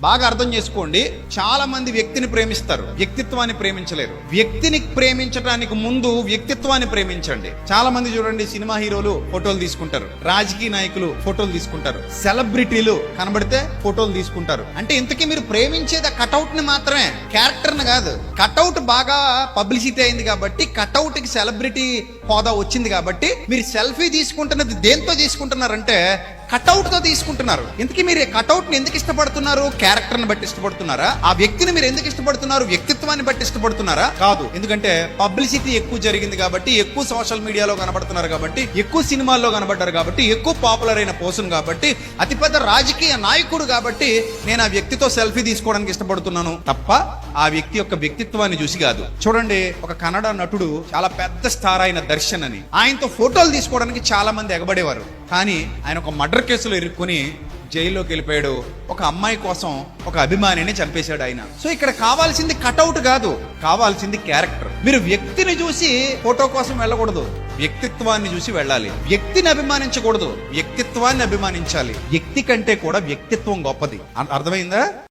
బాగా అర్థం చేసుకోండి. చాలా మంది వ్యక్తిని ప్రేమిస్తారు, వ్యక్తిత్వాన్ని ప్రేమించలేరు. వ్యక్తిని ప్రేమించడానికి ముందు వ్యక్తిత్వాన్ని ప్రేమించండి. చాలా మంది చూడండి, సినిమా హీరోలు ఫోటోలు తీసుకుంటారు, రాజకీయ నాయకులు ఫోటోలు తీసుకుంటారు, సెలబ్రిటీలు కనబడితే ఫోటోలు తీసుకుంటారు. అంటే ఇంతకీ మీరు ప్రేమించేది ఆ కటౌట్ ని మాత్రమే, క్యారెక్టర్ ని కాదు. కటౌట్ బాగా పబ్లిసిటీ అయింది కాబట్టి, కటౌట్ కి సెలబ్రిటీ హోదా వచ్చింది కాబట్టి మీరు సెల్ఫీ తీసుకుంటున్నది దేంతో తీసుకుంటున్నారంటే కటౌట్ తో తీసుకుంటున్నారు. ఇంతకీ మీరు కటౌట్ ని ఎందుకు ఇష్టపడుతున్నారు? క్యారెక్టర్ ని బట్టి ఇష్టపడుతున్నారా? ఆ వ్యక్తిని మీరు ఎందుకు ఇష్టపడుతున్నారు? వ్యక్తిత్వాన్ని బట్టి ఇష్టపడుతున్నారా? కాదు. ఎందుకంటే పబ్లిసిటీ ఎక్కువ జరిగింది కాబట్టి, ఎక్కువ సోషల్ మీడియాలో కనబడుతున్నారు కాబట్టి, ఎక్కువ సినిమాల్లో కనబడ్డారు కాబట్టి, ఎక్కువ పాపులర్ అయిన పర్సన్ కాబట్టి, అతిపెద్ద రాజకీయ నాయకుడు కాబట్టి నేను ఆ వ్యక్తితో సెల్ఫీ తీసుకోవడానికి ఇష్టపడుతున్నాను తప్ప ఆ వ్యక్తి యొక్క వ్యక్తిత్వాన్ని చూసి కాదు. చూడండి, ఒక కన్నడ నటుడు, చాలా పెద్ద స్టార్ అయిన దర్శన్ అని, ఆయనతో ఫోటోలు తీసుకోవడానికి చాలా మంది ఎగబడేవారు. కానీ ఆయన ఒక మర్డర్ కేసులో ఇరుక్కుని జైల్లోకి వెళ్ళిపోయాడు. ఒక అమ్మాయి కోసం ఒక అభిమానిని చంపేశాడు ఆయన. సో ఇక్కడ కావాల్సింది కటౌట్ కాదు, కావాల్సింది క్యారెక్టర్. మీరు వ్యక్తిని చూసి ఫోటో కోసం వెళ్ళకూడదు, వ్యక్తిత్వాన్ని చూసి వెళ్ళాలి. వ్యక్తిని అభిమానించకూడదు, వ్యక్తిత్వాన్ని అభిమానించాలి. వ్యక్తి కంటే కూడా వ్యక్తిత్వం గొప్పది. అర్థమైందా?